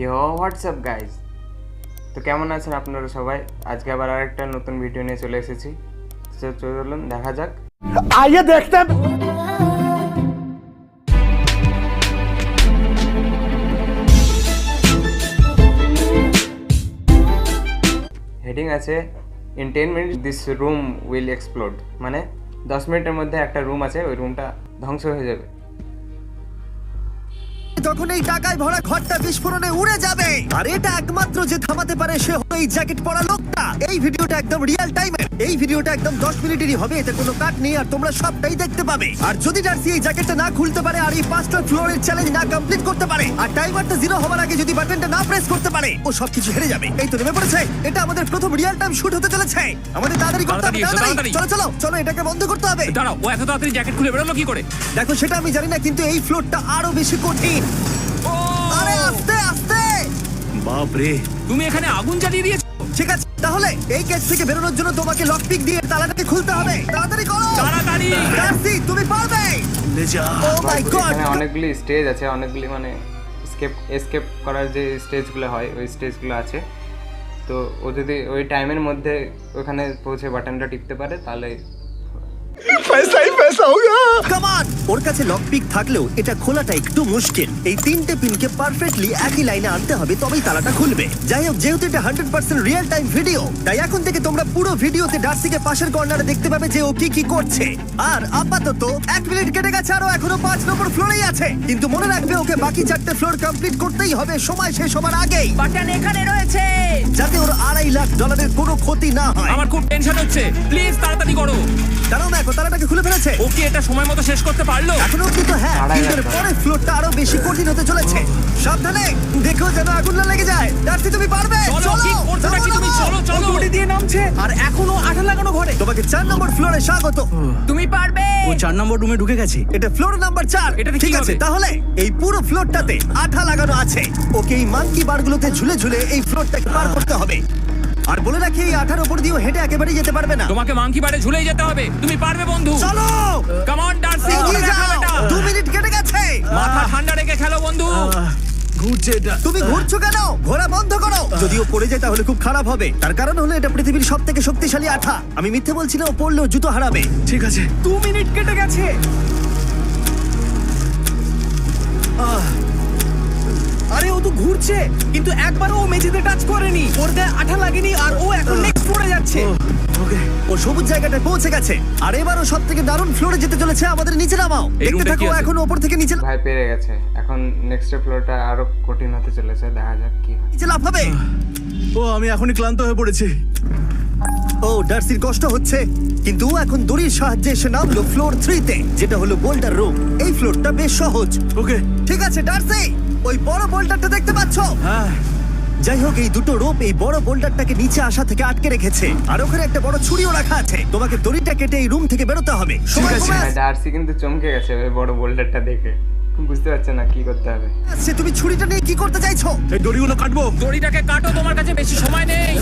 WhatsApp guys, তো কেমন আছেন আপনারা সবাই? আজকে আবার আরেকটা নতুন ভিডিও নিয়ে চলে এসেছি। তো চলুন দেখা যাক। आइए देखते हैं। হেডিং আছে in 10 minute this room will explode, মানে 10 মিনিটের মধ্যে একটা রুম আছে, ওই রুমটা ধ্বংস হয়ে যাবে। যখন এই টাকায় ভরা ঘরটা বিস্ফোরণে উড়ে যাবে, আর এটা একমাত্র যে থামাতে পারে সে হলো এই জ্যাকেট পরা লোকটা। এই ভিডিওটা একদম রিয়েল টাইমের, এই ভিডিওটা একদম 10 মিনিটেরই হবে, এতে কোনো কাট নেই আর তোমরা সবটাই দেখতে পাবে। আর যদি ডার্সি এই জ্যাকেটটা না খুলতে পারে আর এই 5টা ফ্লোরের চ্যালেঞ্জ না কমপ্লিট করতে পারে আর টাইমারটা 0 হওয়ার আগে যদি বাটনটা না প্রেস করতে পারে, ও সবকিছু হেরে যাবে। এই তো নেমে পড়েছে, এটা আমাদের প্রথম রিয়েল টাইম শুট হতে চলেছে। আমাদের তাড়াতাড়ি করতে হবে, তাড়াতাড়ি চলো চলো চলো, এটাকে বন্ধ করতে হবে। দাঁড়াও, ও এত তাড়াতাড়ি জ্যাকেট খুলে বেরোলো কি করে? দেখো সেটা আমি জানি না, কিন্তু এই ফ্লোরটা আরো বেশি কঠিন। আরে আস্তে আস্তে। বাপ রে, তুমি এখানে আগুন জ্বালিয়ে দিয়েছো। ঠিক আছে, তাহলে এই কেস থেকে বেরোনোর জন্য তোমাকে লকপিক দিয়ে তালাটাকে খুলতে হবে। তাড়াতাড়ি করো, তাড়াতাড়ি। ডার্সি তুমি পারবে। ও মাই গড, এখানে অনেকগুলি স্টেজ আছে, অনেকগুলি মানে এসকেপ করার যে স্টেজগুলো হয় ওই স্টেজগুলো আছে। তো ও যদি ওই টাইমের মধ্যে ওখানে পৌঁছে বাটনটা টিপতে পারে তাহলে पैसा ही पैसा होगा। Come on. ওর কাছে লকপিক থাকলেও এটা খোলাটা একটু মুশকিল। এই 3টে পিনকে পারফেক্টলি একই লাইনে আনতে হবে, তবেই তালাটা খুলবে। যাই হোক, যেহেতু এটা 100% রিয়েল টাইম ভিডিও, তাই এখন থেকে তোমরা পুরো ভিডিওতে ডার্সিকে পাশের কর্নারে দেখতে পাবে যে ও কি কি করছে। আর আপাতত 1 মিনিট কেটে গেছে, আরো এখনো 5 নম্বর ফ্লোরেই আছে। কিন্তু মনে রাখবে, ওকে বাকি 4টে ফ্লোর কমপ্লিট করতেই হবে সময় শেষ হবার আগেই, বাটন এখানে রয়েছে। যাতে ওর $2.5 লাখ কোনো ক্ষতি না হয়। আমার খুব টেনশন হচ্ছে, প্লিজ তাড়াতাড়ি করো। কারণ দেখো, তালাটাকে খুলে ফেলেছে। ও কি এটা সময় মতো শেষ করতে পারলো? এখনো অব্দি তো হ্যাঁ, 2.5 কিন্তু এর লাখ। পরের ফ্লোরটা আরো বেশি কঠিন হতে চলেছে। সাবধানে দেখো যেন আগুন না লেগে যায়। ডার্সি তুমি পারবে, চলো, কি করছো নাকি তুমি? চলো চলো। দড়ি দিয়ে নামছে আর এখনো আঠা লাগানো ঘরে। তোমাকে 4 নম্বর ফ্লোরে স্বাগত। তুমি পারবে। ও 4 নম্বর রুমে ঢুকে গেছে। এটা ফ্লোর নাম্বার 4। এটাতে কি ঠিক আছে, হবে? তাহলে এই পুরো ফ্লোরটাতে আঠা লাগানো আছে। ওকে এই মাঙ্কি বারগুলোতে ঝুলে ঝুলে এই ফ্লোরটাকে পার করতে হবে। আর বলে রাখি, এই আঠার উপর দিয়েও হেঁটে একেবারেই যেতে পারবে না। তোমাকে মাংকি বারে ঝুলেই যেতে হবে। তুমি পারবে বন্ধু। চলো কাম অন ডার্সি, এগিয়ে করে দেখাও যাও। এটা। 2 মিনিট কেটে গেছে। মাথা ঠান্ডা রেখে খেলো বন্ধু। ঘুরছে এটা। তুমি ঘুরছো কেন? ঘোরা বন্ধ করো। যদিও পড়ে যায় তাহলে খুব খারাপ হবে। তার কারণ হলো এটা পৃথিবীর সবথেকে শক্তিশালী আঠা। আমি মিথ্যে বলছি না, ও পড়লেও জুতো হারাবে। ঠিক আছে। 2 মিনিট কেটে গেছে। আরে ও তো ঘুরছে, কিন্তু একবারও ও মেঝেতে টাচ করেনি। ওর গায়ে আঠা লাগেনি আর ও এখন নেক্সট ফ্লোরে যাচ্ছে। ওকে। ও সবুজ জায়গাটায় পৌঁছে গেছে। আর এবারও সব থেকে দারুণ ফ্লোরে যেতে চলেছে। আমাদের নিচে নামাও। এই দেখতে রুমটা থাকো, কি আছে? এখন ওপর থেকে নিচে ভাই পেরে গেছে। এখন নেক্সট ফ্লোরটা আরো কঠিন হতে চলেছে, দেখা যাক কি হয়। নিচে লাফাবে। ও আমি এখনই ক্লান্ত হয়ে পড়েছি। ও ডার্সির কষ্ট হচ্ছে, কিন্তু ও এখন দড়ির সাহায্যে এসে নামলো ফ্লোর 3-তে, যেটা হলো বোল্ডার রুম। এই ফ্লোরটা বেশ সহজ। ওকে। ঠিক আছে ডার্সি, ওই বড় বোল্ডারটা দেখতে পাচ্ছো? হ্যাঁ। যাই হোক, এই দুটো রোপ এই বড় বোল্ডারটাকে নিচে আসা থেকে আটকে রেখেছে। আর ওখানে একটা বড় ছুরিও রাখা আছে। তোমাকে দড়িটা কেটে এই রুম থেকে বেরোতে হবে। সময় আছে। কমে ভাই ডার্সি কিন্তু চমকে গেছে ওই বড় বোল্ডারটা দেখে, বুঝতে পারছে না কি করতে হবে। আসছে। তুমি ছুরিটা নিয়ে কি করতে চাইছো? এই দড়িগুলো কাটবো। দড়িটাকে কাটো, তোমার কাছে বেশি সময় নেই।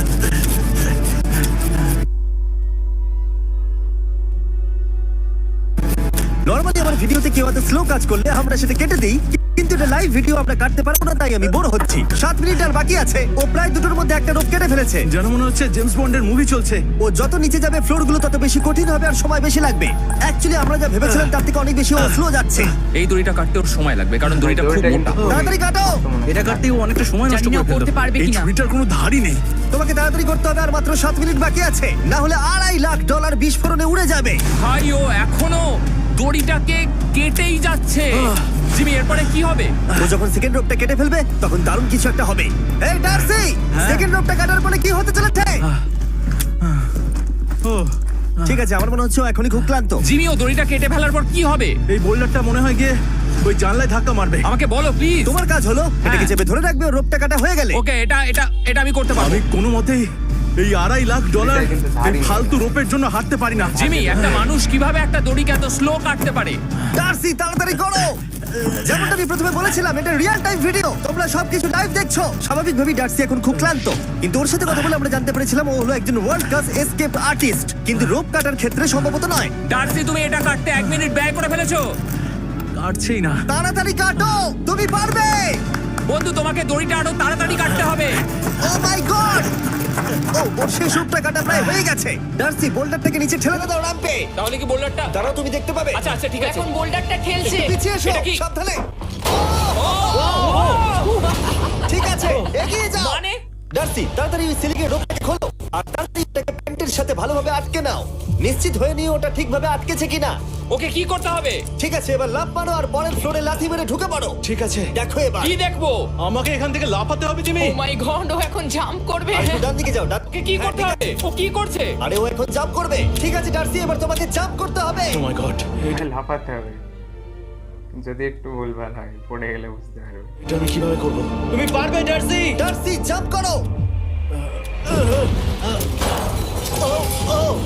নরমালি আমার ভিডিওতে কেউ এত স্লো কাজ করলে আমরা সেটা কেটে দিই, কিন্তু এটা লাইভ ভিডিও আমরা কাটতে পারবো না, তাই আমি বোর হচ্ছি। 7 মিনিট আর বাকি আছে। ও প্রায় দুটোর মধ্যে একটা রোপ কেটে ফেলেছে। যেন মনে হচ্ছে জেমস বন্ডের মুভি চলছে। ও যত নিচে যাবে ফ্লোরগুলো তত বেশি কঠিন হবে আর সময় বেশি লাগবে। অ্যাকচুয়ালি আমরা যা ভেবেছিলাম তার থেকে অনেক বেশি ও স্লো যাচ্ছে। এই দড়িটা কাটতে ওর সময় লাগবে, কারণ দড়িটা খুব দড়িটা মোটা। কিন্তু তাড়াতাড়ি কাটো। এটা কাটতেই ও অনেকটা সময় নষ্ট জানি না করে ফেললো। করতে পারবে এই কিনা। ছুরিটার কোনো ধারই নেই। তোমাকে তাড়াতাড়ি করতে হবে, আর মাত্র 7 মিনিট বাকি আছে, না হলে $2.5 লাখ বিস্ফোরণে উড়ে যাবে। ভাই ও এখনো দড়িটাকে কেটেই যাচ্ছে। জিমি, এরপরে কি হবে? ও যখন সেকেন্ড রোপটা কেটে ফেলবে তখন দারুণ কিছু একটা হবে। এই ডার্সি, সেকেন্ড রোপটা কাটার পরে কি হতে চলেছে? ও ঠিক আছে, আমার মনে হচ্ছে ও এখনই খুব ক্লান্ত। জিমি, ও দড়িটা কেটে ফেলার পর কি হবে? এই বোল্ডারটা মনে হয় গিয়ে ওই জানলায় ধাক্কা মারবে। আমাকে বলো প্লিজ। তোমার কাজ হলো এটাকে চেপে ধরে রাখবে, ও রোপটা কাটা হয়ে গেলে। ওকে, এটা এটা এটা আমি করতে পারবো। আমি কোনো মতেই এই $2.5 লাখ এটা কিন্তু ধারই এই নেই। ফালতু রোপের জন্য হাঁটতে পারি না। জিমি, একটা মানুষ কিভাবে একটা দড়িকে এত স্লো কাটতে পারে? ডার্সি তাড়াতাড়ি করো। যেমনটা আমি প্রথমে বলেছিলাম, এটা রিয়েল টাইম ভিডিও, তোমরা সবকিছু লাইভ দেখছো। স্বাভাবিকভাবেই ডার্সি এখন খুব ক্লান্ত, কিন্তু ওর সাথে কথা বলে আমরা জানতে পেরেছিলাম ও হলো একজন ওয়ার্ল্ড ক্লাস এসকেপ আর্টিস্ট, কিন্তু রোপ কাটার ক্ষেত্রে সম্ভবত নয়। ডার্সি, তুমি এটা কাটতে 1 মিনিট ব্যয় করে ফেলেছো। কাটছেই না। তাড়াতাড়ি কাটো, তুমি পারবে। বন্ধু তোমাকে দড়িটা আরো তাড়াতাড়ি কাটতে হবে। ও মাই গড! ও ওর শেষ রূপটা কাটা প্রায় হয়ে গেছে। ডার্সি বোল্ডারটাকে নিচে ঠেলে দাও রাম্পে। তাহলে কি বোল্ডারটা? দাঁড়াও, তুমি দেখতে পাবে। আচ্ছা আচ্ছা ঠিক আছে। এখন বোল্ডারটা ঠেলছে। পিছিয়ে এসো, এটা কি? সাবধানে। ঠিক আছে, এগিয়ে যাও। মানে ডার্সি তাড়াতাড়ি ওই সিলিকের রোপটাকে খোলো আর তাড়াতাড়ি এটাকে প্যান্টের সাথে ভালোভাবে আটকে নাও। নিশ্চিত হয়ে নিও ওটা ঠিকভাবে আটকেছে কিনা। ওকে কি করতে হবে? ঠিক আছে, এবার লাফ মারো আর পরের ফ্লোরে লাথি মেরে ঢুকে পড়ো। ঠিক আছে, দেখো এবার। কি দেখবো? আমাকে এখান থেকে লাফাতে হবে জিমি। ও মাই গড, ও এখন জাম্প করবে। আর একটু ডান দিকে যাও। ওকে কি করতে হবে? ও কি করছে? আরে ও এখন জাম্প করবে। ঠিক আছে ডার্সি, এবার তোমাকে জাম্প করতে হবে। ও মাই গড, লাফাতে হবে। যদি একটু ভুলভাল হয় পড়ে গেলে বুঝতে পারবে। এটা আমি কিভাবে করব? তুমি পারবে ডার্সি। ডার্সি জাম্প করো।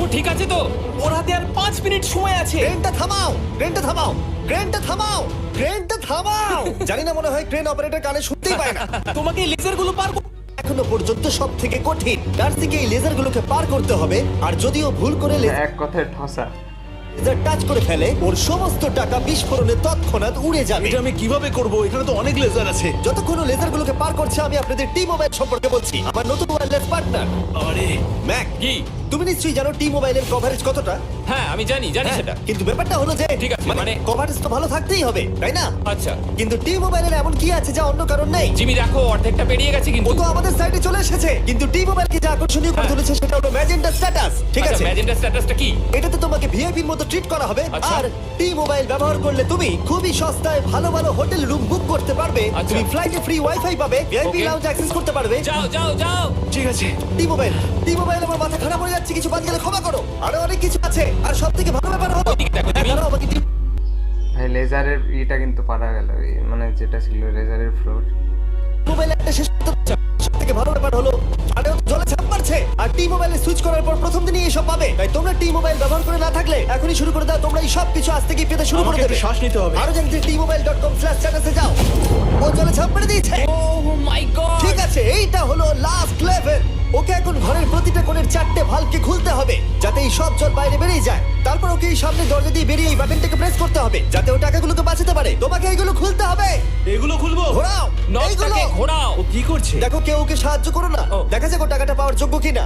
ও ঠিক আছে তো? ওর হাতে আর 5 মিনিট সময় আছে। ক্রেনটা থামাও, ক্রেনটা থামাও, ক্রেনটা থামাও, ক্রেনটা থামাও। জানি না, মনে হয় ক্রেন অপারেটর কানে শুনতেই পায় না। তোমাকে লেজার গুলো পার করতে এখনো পর্যন্ত সব থেকে কঠিন। ডার্সিকে এই লেজারগুলোকে পার করতে হবে। আর যদিও ভুল করে এক কথায় ঠসা। লেজার টাচ করে ফেলে, ওর সমস্ত টাকা বিস্ফোরণে তৎক্ষণাৎ উড়ে যাবে। এটা আমি কিভাবে করব? এখানে তো অনেক লেজার আছে। যতক্ষণ ও লেজারগুলোকে পার করছে, আমি আপনাদের টি মোবাইল সম্পর্কে বলছি, আমার নতুন ওয়্যারলেস পার্টনার। আরে ম্যাক, কি? তুমি নিশ্চয়ই জানো টি মোবাইলের কভারেজ কতটা? হ্যাঁ আমি জানি হ্যাঁ, সেটা। কিন্তু ব্যাপারটা হলো যে ঠিক আছে, মানে মানে কভারেজ তো ভালো থাকতেই হবে, তাই না? আচ্ছা কিন্তু টি মোবাইলের এমন কি আছে যা অন্য কারণ নেই? জিমি দেখো অর্ধেকটা পেরিয়ে গেছে ও কিন্তু। তো আমাদের সাইডে চলে এসেছে, কিন্তু টি মোবাইলকে যা আকর্ষণীয় করে হ্যাঁ। তুলেছে সেটা হলো ম্যাজেন্টা স্ট্যাটাস। ঠিক আচ্ছা আছে, ম্যাজেন্টা স্ট্যাটাসটা কি? এটাতে তোমাকে ভিআইপির মতো ট্রিট করা হবে। আচ্ছা। আর টি মোবাইল ব্যবহার করলে তুমি খুবই সস্তায় ভালো ভালো হোটেল রুম বুক করতে পারবে। আচ্ছা। তুমি ফ্লাইটে ফ্রি ওয়াইফাই পাবে, ভিআইপি Okay. লাউঞ্জ অ্যাক্সেস করতে পারবে। যাও যাও যাও। ঠিক আছে। টি মোবাইল, টি মোবাইল, আমার মাথা খারাপ হয়ে যাচ্ছে, কিছু বাদ গেলে ক্ষমা করো। আরো অনেক কিছু আছে, আর সব থেকে ভালো ব্যাপার হলো ওইদিকে দেখো, জিমি। দাঁড়াও, আমাকে টি- ভাই লেজারের ইটা কিন্তু পারা গেল, মানে যেটা ছিল লেজারের ফ্লোর। মোবাইল একটা শেষ করতে হবে। সবথেকে ভালো ব্যাপার হলো আরে ও জলে ঝাঁপ মারছে, আর টি মোবাইলে সুইচ করার পর প্রথম দিনই এসব পাবে। তাই তোমরা টি মোবাইল ব্যবহার করে না থাকলে এখনই শুরু করে দাও। তোমরা এই সব কিছু আজ থেকেই পেতে শুরু করে আমাকে দেবে। একটু শ্বাস নিতে হবে। আরো জানতে tmobile.com/status এ যাও। ও জলে ঝাঁপ মেরে দিয়েছে। ও মাই গড। ঠিক আছে, এইটা হলো লাস্ট লেভেল। ওকে এখন ঘরের প্রতিটা কোণের 4টে ভালভকে খুলতে হবে যাতে এই সব জল বাইরে বেরিয়ে যায়। তারপর ওকে এই সামনে দরজা দিয়ে বেরিয়ে এই বাটনটাকে প্রেস করতে হবে যাতে ও টাকাগুলোকে বাঁচাতে পারে। তোমাকে এইগুলো খুলতে হবে। এগুলো খুলবো? ঘোরাও এইগুলো। নটটাকে ঘোরাও। ও কি করছে? দেখো কেউ ওকে সাহায্য করো না। ও। দেখা যাক ও টাকাটা পাওয়ার যোগ্য কিনা।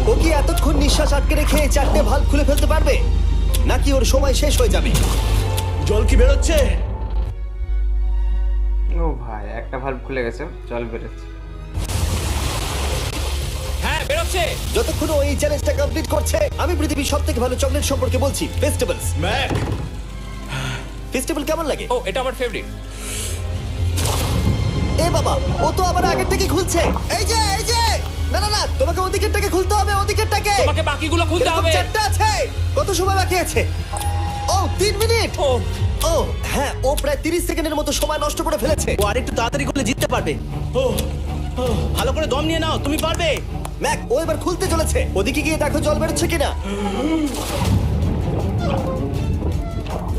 ও কি এতক্ষণ নিঃশ্বাস আটকে রেখে এই 4টে ভালভ খুলে ফেলতে পারবে, নাকি ওর সময় শেষ হয়ে যাবে? জল কি বেরোচ্ছে? ও ভাই, একটা ভাল্ব খুলে গেছে, জল বেরোচ্ছে। হ্যাঁ বেরোচ্ছে। যতক্ষণ ও এই চ্যালেঞ্জটা কমপ্লিট করছে, আমি পৃথিবীর সবথেকে ভালো চকলেট সম্পর্কে বলছি, ফেস্টিভ্যালস। ম্যাক, ফেস্টিভ্যাল কেমন লাগে? ও এটা আমার ফেভারিট। এ বাবা, ও তো আবার আগের থেকে খুলছে। এই যে এই যে, না না না, তোমাকে ওদিকেরটাকে খুলতে হবে, ওদিকেরটাকে। তোমাকে বাকিগুলো খুলতে এরকম হবে। 4টা আছে। কত সময় বাকি আছে? ও 3 মিনিট। ও ও হ্যাঁ, ও প্রায় 30 সেকেন্ডের মতো সময় নষ্ট করে ফেলেছে। ও আরেকটু তাড়াতাড়ি করলে জিততে পারবে। ও ভালো করে দম নিয়ে নাও, তুমি পারবে। ম্যাক, ও এবার খুলতে চলেছে। ওদিকে গিয়ে দেখো জল বেরোচ্ছে কিনা।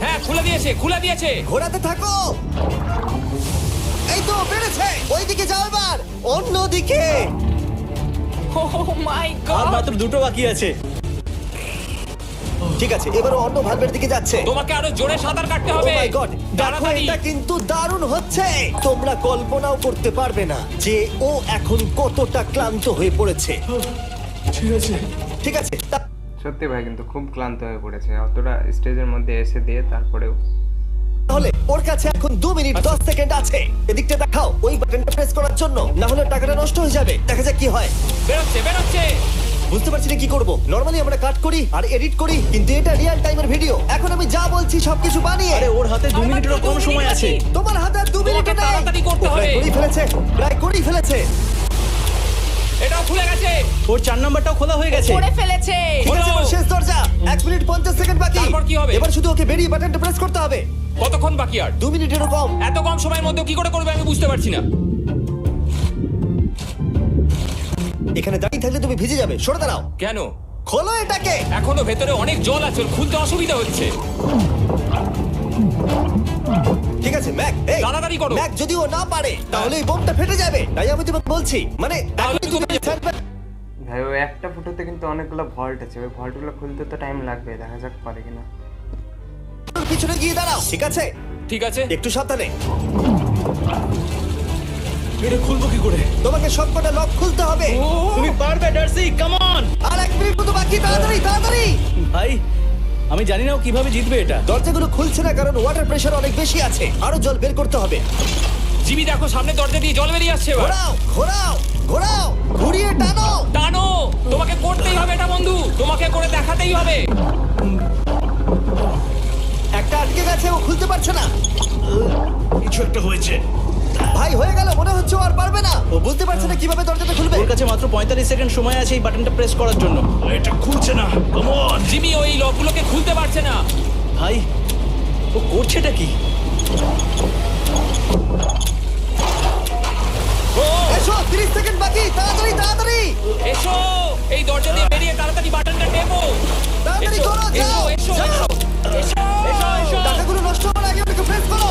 হ্যাঁ খুলে দিয়েছে খুলে দিয়েছে। ঘোরাতে থাকো। এই তো বেড়েছে। ওইদিকে যাও এবার, অন্যদিকে। ও মাই আর গড। মাত্র 2টো বাকি আছে। ঠিক আছে, এবার ও অন্য ভালভের দিকে যাচ্ছে। তোমাকে আরো জোরে সাঁতার কাটতে ও হবে। মাই গড, দেখো তাড়াতাড়ি। এটা কিন্তু দারুণ হচ্ছে। তোমরা কল্পনাও করতে পারবে না যে ও এখন কতটা ক্লান্ত হয়ে পড়েছে। ঠিক আছে। ঠিক আছে, সত্যি ভাই কিন্তু খুব ক্লান্ত হয়ে পড়েছে, অতটা স্টেজের মধ্যে এসে দিয়ে তারপরেও। তাহলে ওর কাছে এখন 2 মিনিট 10 সেকেন্ড আছে। এদিকটা দেখাও ওই বাটনটা প্রেস করার জন্য, না হলে টাকাটা নষ্ট হয়ে যাবে। দেখা যাক কি হয়। বেরোচ্ছে বেরোচ্ছে। বুঝতে পারছি না কি করব। নরমালি আমরা কাট করি আর এডিট করি, কিন্তু এটা রিয়েল টাইমের ভিডিও। এখন আমি যা বলছি সবকিছু বানিয়ে। আরে ওর হাতে 2 মিনিটেরও কম সময় আছে। তোমার হাতে আর 2 মিনিট তোমাকে তাড়াতাড়ি করতে হবে। করেই ফেলেছে, প্রায় করেই ফেলেছে। এটাও খুলে গেছে। ওর 4 নাম্বারটাও খোলা হয়ে গেছে। করে ফেলেছে। ঠিক আছে, হলো। এবার শেষ দরজা। 1 মিনিট 50 সেকেন্ড বাকি। তারপর কি হবে? এবার শুধু ওকে বেরিয়ে বাটনটা প্রেস করতে হবে। কতক্ষণ বাকি আর? 2 মিনিটেরও কম। এত কম সময়ের মধ্যে কি করে করবে আমি বুঝতে পারছি না। এখানে দাঁড়িয়ে থাকলে তুমি ভিজে যাবে, সরে দাঁড়াও। কেন? খোলো এটাকে। এখনো ভেতরে অনেক জল আছে, ওর খুলতে অসুবিধা হচ্ছে। ঠিক আছে ম্যাক, এই তাড়াতাড়ি করো। ম্যাক, যদি ও না পারে তাহলে এই বোমটা ফেটে যাবে। তাই আমি তোমাকে বলছি, মানে তাহলে এখনই তুমি তুমি স্যান্ডব্যাগ- ভাই ওই একটা ফুটোতে কিন্তু অনেকগুলো ভল্ট আছে, ওই ভল্টগুলো খুলতে তো টাইম লাগবে, দেখা যাক পারে কিনা। পিছনে গিয়ে দাঁড়াও। ঠিক আছে, ঠিক আছে। একটু সাবধানে। এটা খুলবো কি করে? তোমাকে সবকটা লক খুলতে হবে। তুমি পারবে ডার্সি, কাম অন। আর 1 মিনিট মতো বাকি, তাড়াতাড়ি তাড়াতাড়ি। ভাই আমি জানি না ও কিভাবে জিতবে এটা। দরজাগুলো খুলছে না কারণ ওয়াটার প্রেশার অনেক বেশি আছে, আরো জল বের করতে হবে। জিমি দেখো সামনে দরজা দিয়ে জল বেরিয়ে আসছে এবার। ঘোরাও ঘোরাও ঘোরাও, ঘুরিয়ে টানো। টানো, তোমাকে করতেই হবে এটা বন্ধু, তোমাকে করে দেখাতেই হবে। একটা আটকে গেছে, ও খুলতে পারছে না। কিছু একটা হয়েছে। ভাই হয়ে গেল, মনে হচ্ছে ও আর পারবে না। ও বুঝতে পারছে না কিভাবে দরজাটা খুলবে। ওর কাছে মাত্র 45 সেকেন্ড সময় আছে এই বাটনটা প্রেস করার জন্য। এটা খুলছে না। Come on. জিমি ওই লকগুলোকে খুলতে পারছে না। ভাই ও করছেটা কি? ও এসো, 30 সেকেন্ড বাকি, তাড়াতাড়ি তাড়াতাড়ি এসো, এই দরজা দিয়ে বেরিয়ে তাড়াতাড়ি বাটনটা টেপো। তাড়াতাড়ি এসো করো, এসো যাও এসো যাও। এসো এসো এসো। টাকাগুলো নষ্ট হওয়ার আগে ওটাকে প্রেস করো।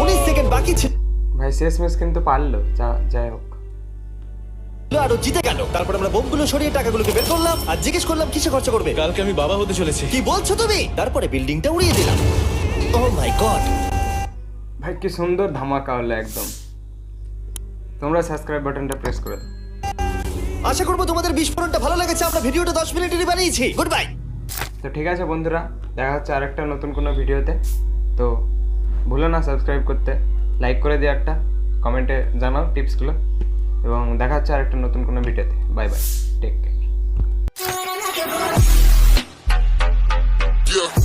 19 সেকেন্ড বাকি ছিল ভাই শেষমেশ কিন্তু পারলো, যাই হোক। আর ও জিতে গেল। তারপর আমরা বোমগুলো সরিয়ে টাকাগুলোকে বের করলাম আর জিজ্ঞেস করলাম কিসে খরচা করবে। কালকে আমি বাবা হতে চলেছি। কি বলছো তুমি? তারপরে বিল্ডিংটা উড়িয়ে দিলাম। ও মাই গড। ভাই কি সুন্দর ধামাকা হলো একদম। তোমরা সাবস্ক্রাইব বাটনটা প্রেস করে দাও। আশা করবো তোমাদের বিস্ফোরণটা ভালো লেগেছে। আমরা ভিডিওটা 10 মিনিটেরই বানিয়েছি। Good bye. তো ঠিক আছে বন্ধুরা, দেখা হচ্ছে আরেকটা নতুন কোনো ভিডিওতে। তো ভুলো না সাবস্ক্রাইব করতে, লাইক করে দিও, একটা কমেন্টে জানাও টিপসগুলো, এবং দেখা হচ্ছে আরেকটা নতুন কোনো ভিডিওতে। Bye bye, take care. Yeah.